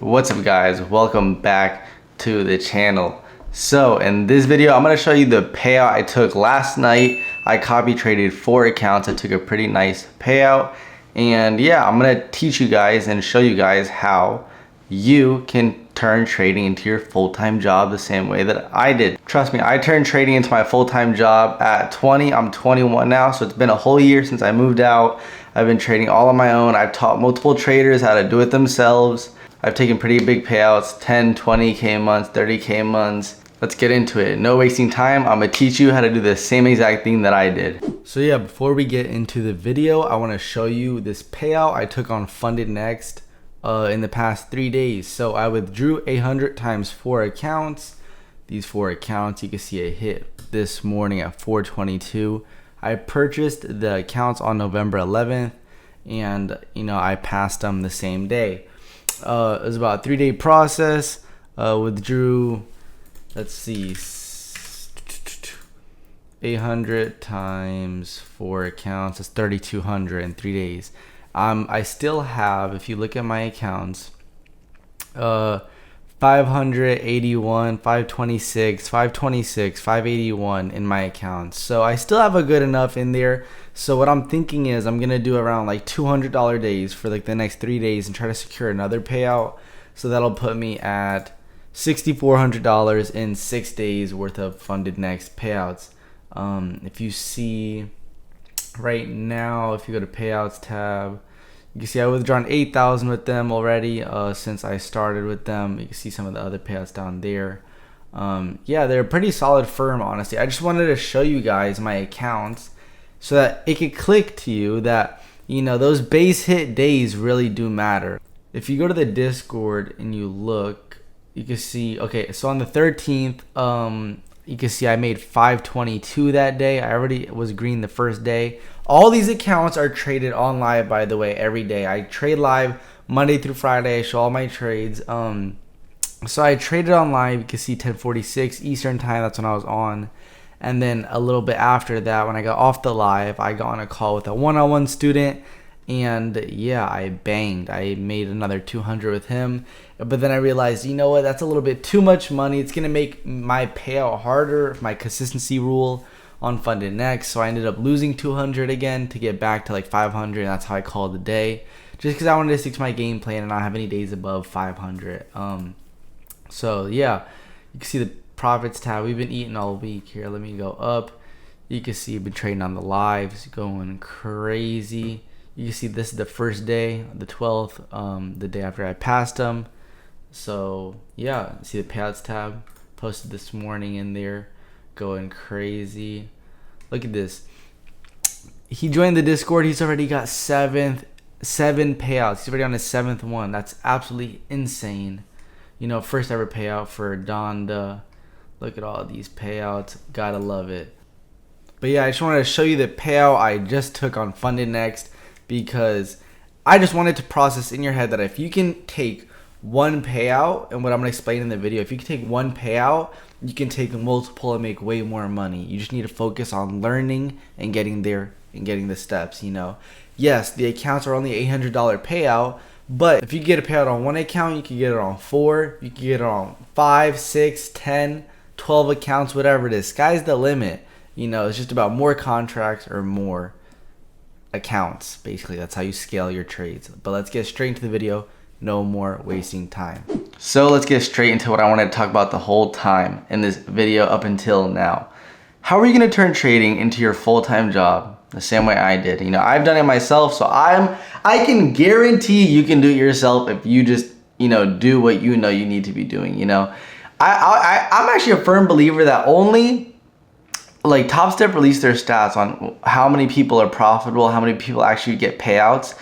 What's up guys, welcome back to the channel. So in this video I'm going to show you the payout I took last night. I copy traded 4 accounts. I took a pretty nice payout, and yeah, I'm going to teach you guys and show you guys how you can turn trading into your full-time job the same way that I did. Trust me, I turned trading into my full-time job at 20. I'm 21 now, so it's been a whole year since I moved out. I've been trading all on my own. I've taught multiple traders how to do it themselves. I've taken pretty big payouts, 10, 20K months, 30K months. Let's get into it. No wasting time. I'm gonna teach you how to do the same exact thing that I did. So yeah, before we get into the video, I wanna show you this payout I took on Funded Next in the past 3 days. So I withdrew 800 times 4 accounts. These 4 accounts, you can see a hit this morning at 422. I purchased the accounts on November 11th, and I passed them the same day. It was about a 3-day process. Withdrew, let's see, 800 times 4 accounts. That's 3,200 in 3 days. I still have, if you look at my accounts, 581, 526, 526, 581 in my accounts. So I still have a good enough in there. So what I'm thinking is I'm gonna do around like $200 days for like the next 3 days and try to secure another payout. So that'll put me at $6,400 in 6 days worth of Funded Next payouts. If you see right now, if you go to payouts tab, you can see I withdrawn 8,000 with them already since I started with them. You can see some of the other payouts down there. Yeah, they're a pretty solid firm, honestly. I just wanted to show you guys my accounts so that it could click to you that those base hit days really do matter. If you go to the Discord and you look, you can see, okay, so on the 13th, you can see I made 522 that day. I already was green the first day. All these accounts are traded on live, by the way, every day. I trade live Monday through Friday. I show all my trades. So I traded on live. You can see 10:46 Eastern time. That's when I was on. And then a little bit after that, when I got off the live, I got on a call with a one-on-one student. And yeah, I banged. I made another 200 with him. But then I realized, you know what? That's a little bit too much money. It's going to make my payout harder, my consistency rule on Funded Next. So I ended up losing 200 again to get back to like 500. And that's how I called the day. Just because I wanted to stick to my game plan and not have any days above 500. So yeah, you can see the profits tab. We've been eating all week here. Let me go up. You can see I've been trading on the lives, going crazy. You can see this is the first day, the 12th, the day after I passed them. So yeah, see the payouts tab, posted this morning in there, going crazy. Look at this. He joined the Discord. He's already got seven payouts. He's already on his 7th one. That's absolutely insane. First ever payout for Donda. Look at all these payouts. Gotta love it. But yeah, I just wanted to show you the payout I just took on Funded Next, because I just wanted to process in your head that if you can take one payout, and what I'm going to explain in the video, if you can take one payout, you can take multiple and make way more money. You just need to focus on learning and getting there and getting the steps. Yes, the accounts are only $800 payout, but if you get a payout on one account, you can get it on 4, you can get it on 5, 6, 10, 12 accounts, whatever it is. Sky's the limit. It's just about more contracts or more accounts. Basically, that's how you scale your trades. But let's get straight into the video. No more wasting time. So let's get straight into what I wanted to talk about the whole time in this video up until now. How are you going to turn trading into your full-time job the same way I did? I've done it myself, so I can guarantee you can do it yourself if you just do what you need to be doing. I'm actually a firm believer that only Top Step released their stats on how many people are profitable, how many people actually get payouts.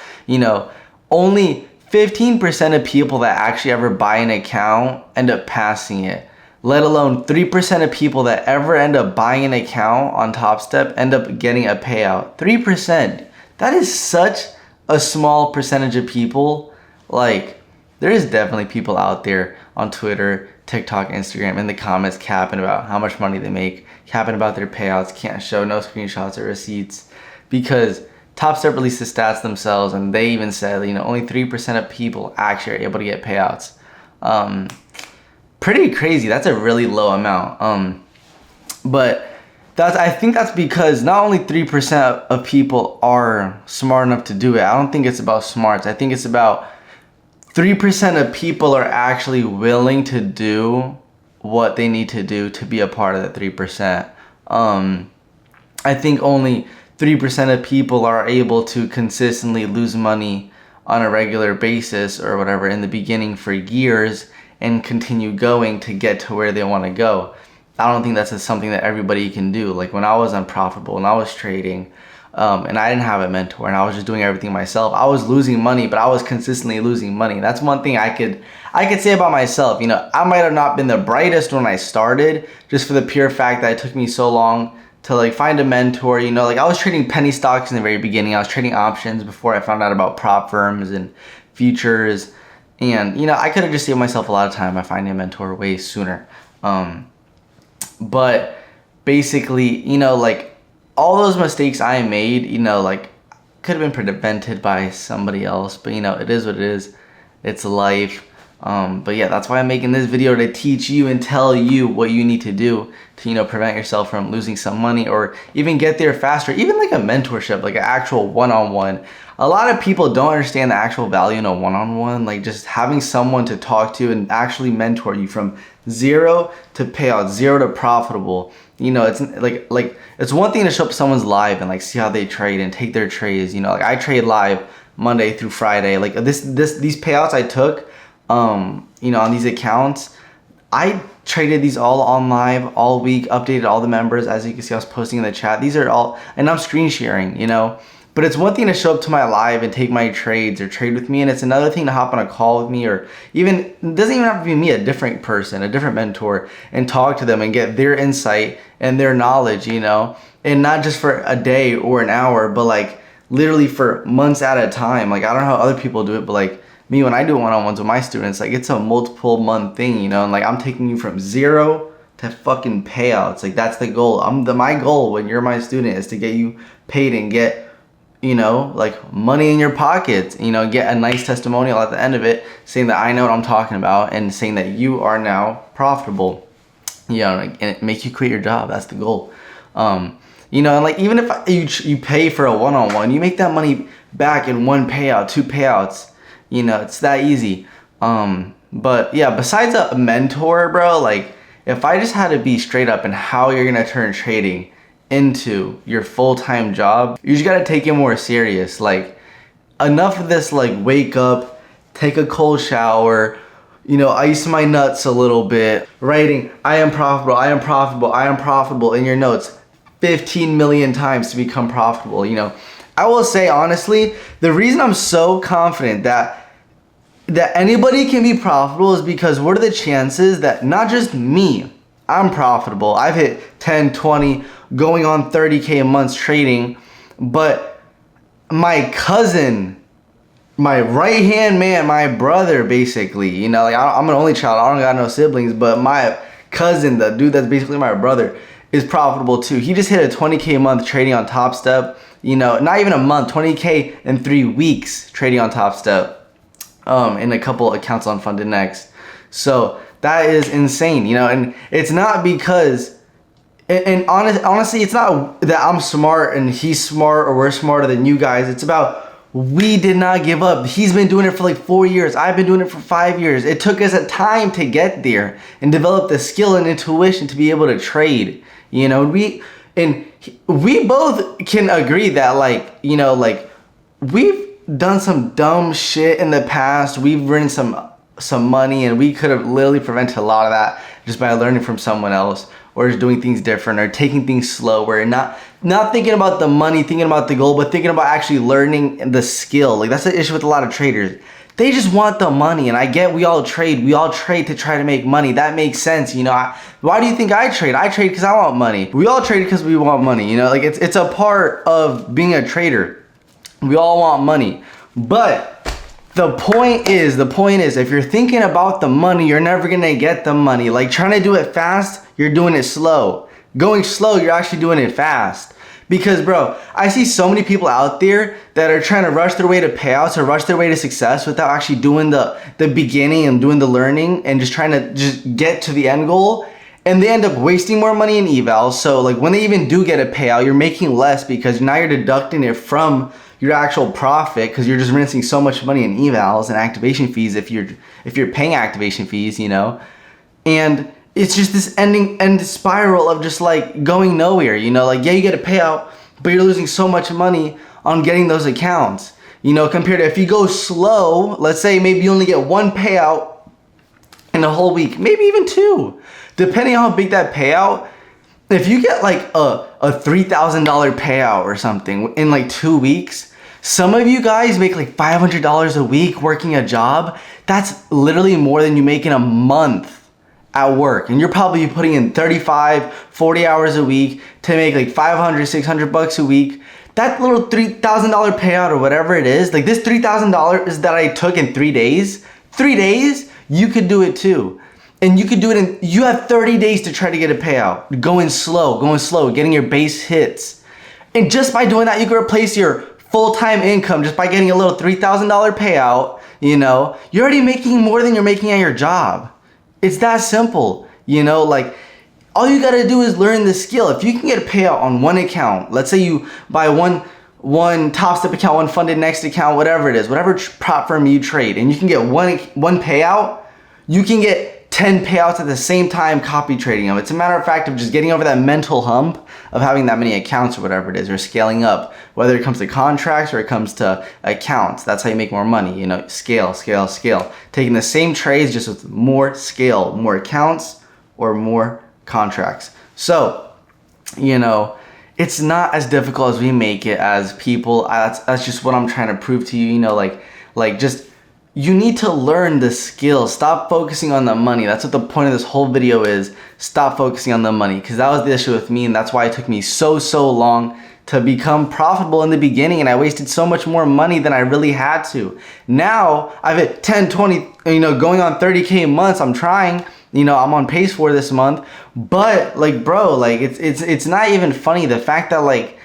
Only 15% of people that actually ever buy an account end up passing it, let alone 3% of people that ever end up buying an account on Top Step end up getting a payout. 3%. That is such a small percentage of people. There is definitely people out there on Twitter, TikTok, Instagram, in the comments capping about how much money they make, capping about their payouts, can't show no screenshots or receipts, because Top released the stats themselves, and they even said, only 3% of people actually are able to get payouts. Pretty crazy. That's a really low amount. But I think that's because not only 3% of people are smart enough to do it. I don't think it's about smarts. I think it's about 3% of people are actually willing to do what they need to do to be a part of that 3%. I think only 3% of people are able to consistently lose money on a regular basis or whatever in the beginning for years and continue going to get to where they want to go. I don't think that's something that everybody can do. Like when I was unprofitable, when I was trading, and I didn't have a mentor and I was just doing everything myself, I was losing money, but I was consistently losing money. That's one thing I could say about myself. You know, I might have not been the brightest when I started, just for the pure fact that it took me so long to like find a mentor. You know, like I was trading penny stocks in the very beginning. I was trading options before I found out about prop firms and futures. And, you know, I could have just saved myself a lot of time by finding a mentor way sooner. But basically, you know, like all those mistakes I made, you know, like could have been prevented by somebody else. But, you know, it is what it is. It's life. But yeah, that's why I'm making this video, to teach you and tell you what you need to do to, you know, prevent yourself from losing some money or even get there faster. Even like a mentorship, like an actual one-on-one. A lot of people don't understand the actual value in a one-on-one, like just having someone to talk to and actually mentor you from zero to payout, zero to profitable. You know, it's like it's one thing to show up someone's live and like see how they trade and take their trades. You know, like I trade live Monday through Friday. Like these payouts I took, you know, on these accounts, I traded these all on live all week, updated all the members. As you can see, I was posting in the chat. These are all, and I'm screen sharing, you know. But it's one thing to show up to my live and take my trades or trade with me, and it's another thing to hop on a call with me, or even, it doesn't even have to be me, a different person, a different mentor, and talk to them and get their insight and their knowledge, you know. And not just for a day or an hour, but like literally for months at a time. Like I don't know how other people do it, but like me, when I do one-on-ones with my students, like it's a multiple month thing, you know. And like I'm taking you from zero to fucking payouts. Like that's the goal. My goal when you're my student is to get you paid and get, you know, like money in your pocket, you know, get a nice testimonial at the end of it saying that I know what I'm talking about and saying that you are now profitable, you know, and it makes you quit your job. That's the goal. You know, and like even if you pay for a one-on-one, you make that money back in one payout, two payouts, you know, it's that easy. But yeah, besides a mentor, bro, like if I just had to be straight up in how you're gonna turn trading into your full-time job, you just gotta take it more serious. Like enough of this like wake up, take a cold shower, you know, ice my nuts a little bit, writing I am profitable, I am profitable, I am profitable in your notes 15 million times to become profitable. You know, I will say honestly, the reason I'm so confident that anybody can be profitable is because what are the chances that not just me, I'm profitable, I've hit 10, 20, going on 30K a month trading, but my cousin, my right hand man, my brother, basically, you know, like I'm an only child, I don't got no siblings, but my cousin, the dude that's basically my brother, is profitable too. He just hit a 20K a month trading on Top Step, you know, not even a month, 20K in 3 weeks trading on Top Step, in a couple accounts on Funded Next. So that is insane, you know. And it's not because, and honestly, it's not that I'm smart and he's smart or we're smarter than you guys. It's about we did not give up. He's been doing it for like 4 years. I've been doing it for 5 years. It took us a time to get there and develop the skill and intuition to be able to trade. You know, we both can agree that, like, you know, like we've done some dumb shit in the past. We've earned some money, and we could have literally prevented a lot of that just by learning from someone else, or just doing things different, or taking things slower, and not thinking about the money, thinking about the goal, but thinking about actually learning the skill. Like that's the issue with a lot of traders. They just want the money, and I get we all trade to try to make money. That makes sense, you know. Why do you think I trade? I trade because I want money. We all trade because we want money, you know. Like it's a part of being a trader. We all want money, but the point is, if you're thinking about the money, you're never gonna get the money. Like trying to do it fast, you're doing it slow. Going slow, you're actually doing it fast. Because, bro, I see so many people out there that are trying to rush their way to payouts or rush their way to success without actually doing the beginning and doing the learning and just trying to just get to the end goal. And they end up wasting more money in evals. So like when they even do get a payout, you're making less because now you're deducting it from your actual profit because you're just rinsing so much money in evals and activation fees if you're paying activation fees, you know. And it's just this end spiral of just like going nowhere, you know. Like, yeah, you get a payout, but you're losing so much money on getting those accounts, you know, compared to if you go slow. Let's say maybe you only get one payout in a whole week, maybe even two, depending on how big that payout. If you get like a $3,000 payout or something in like 2 weeks, some of you guys make like $500 a week working a job. That's literally more than you make in a month at work. And you're probably putting in 35, 40 hours a week to make like 500, 600 bucks a week. That little $3,000 payout or whatever it is, like this $3,000 that I took in 3 days, you could do it too. And you could do it you have 30 days to try to get a payout. Going slow, getting your base hits. And just by doing that, you can replace your full-time income just by getting a little $3,000 payout, you know. You're already making more than you're making at your job. It's that simple, you know. Like, all you gotta do is learn the skill. If you can get a payout on one account, let's say you buy one Top Step account, one Funded Next account, whatever it is, whatever prop firm you trade, and you can get one payout, you can get 10 payouts at the same time copy trading them. It's a matter of fact of just getting over that mental hump of having that many accounts or whatever it is, or scaling up, whether it comes to contracts or it comes to accounts. That's how you make more money, you know. Scale. Taking the same trades just with more scale, more accounts or more contracts. So, you know, it's not as difficult as we make it as people. That's just what I'm trying to prove to you, you know, like just, you need to learn the skills. Stop focusing on the money. That's what the point of this whole video is. Stop focusing on the money, because that was the issue with me, and that's why it took me so long to become profitable in the beginning, and I wasted so much more money than I really had to. Now I've hit 10, 20, you know, going on 30K months. I'm trying, you know, I'm on pace for this month. But like, bro, like it's not even funny, the fact that like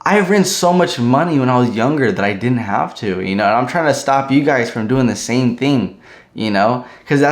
I've rinsed so much money when I was younger that I didn't have to, you know. And I'm trying to stop you guys from doing the same thing, you know, because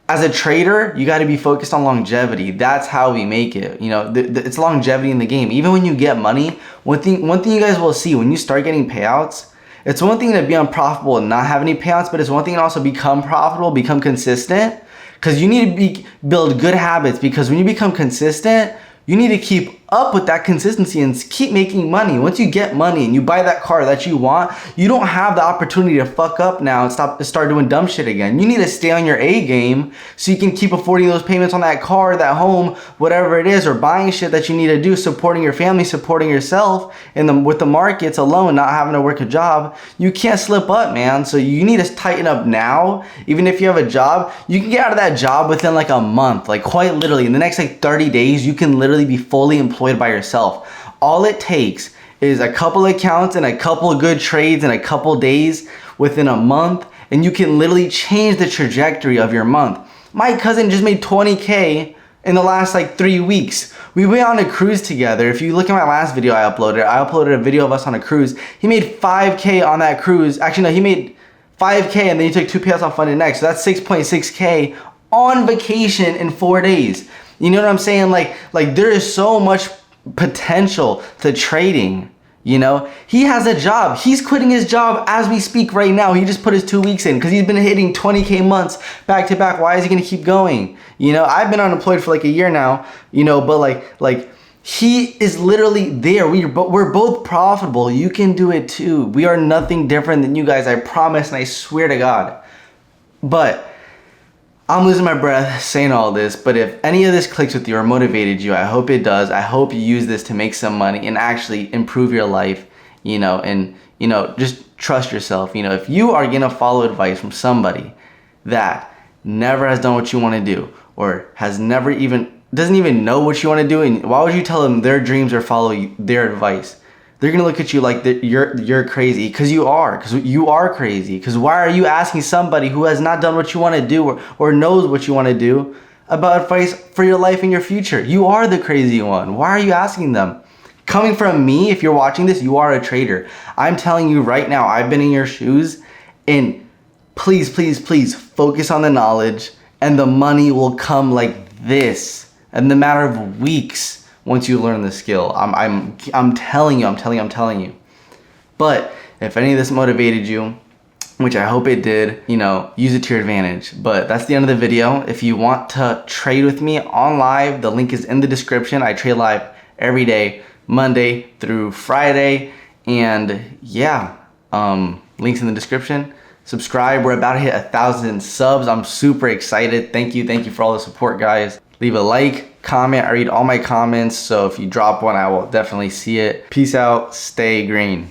as a trader, you got to be focused on longevity. That's how we make it, you know. It's longevity in the game. Even when you get money, one thing you guys will see when you start getting payouts, it's one thing to be unprofitable and not have any payouts, but it's one thing to also become profitable, become consistent, because you need to build good habits. Because when you become consistent, you need to keep up with that consistency and keep making money. Once you get money and you buy that car that you want, you don't have the opportunity to fuck up now and start doing dumb shit again. You need to stay on your A game so you can keep affording those payments on that car, that home, whatever it is, or buying shit that you need to do, supporting your family, supporting yourself with the markets alone, not having to work a job. You can't slip up, man. So you need to tighten up now. Even if you have a job, you can get out of that job within like a month, like quite literally. In the next like 30 days, you can literally be fully employed by yourself. All it takes is a couple accounts and a couple of good trades in a couple days within a month, and you can literally change the trajectory of your month. My cousin just made 20K in the last like 3 weeks. We went on a cruise together. If you look at my last video I uploaded a video of us on a cruise. He made 5K on that cruise. Actually, no, he made 5K and then he took 2 payouts on Funded Next. So that's 6.6K on vacation in 4 days. You know what I'm saying? Like there is so much potential to trading, you know. He has a job. He's quitting his job as we speak right now. He just put his 2 weeks in because he's been hitting 20K months back to back. Why is he going to keep going? You know, I've been unemployed for like a year now, you know, but like he is literally there. We're both profitable. You can do it too. We are nothing different than you guys. I promise, and I swear to God. But I'm losing my breath saying all this, but if any of this clicks with you or motivated you, I hope it does. I hope you use this to make some money and actually improve your life, you know, and, you know, just trust yourself. You know, if you are going to follow advice from somebody that never has done what you want to do or doesn't even know what you want to do, and why would you tell them their dreams or follow their advice? They're gonna look at you like you're crazy, because you are crazy. Because why are you asking somebody who has not done what you want to do or knows what you want to do about advice for your life and your future? You are the crazy one. Why are you asking them? Coming from me, if you're watching this, you are a trader. I'm telling you right now, I've been in your shoes, and please, please, please focus on the knowledge, and the money will come like this in the matter of weeks once you learn the skill. I'm telling you. But if any of this motivated you, which I hope it did, you know, use it to your advantage. But that's the end of the video. If you want to trade with me on live, the link is in the description. I trade live every day, Monday through Friday. And yeah, links in the description. Subscribe. We're about to hit 1,000 subs. I'm super excited. Thank you for all the support, guys. Leave a like, comment. I read all my comments, so if you drop one, I will definitely see it. Peace out. Stay green.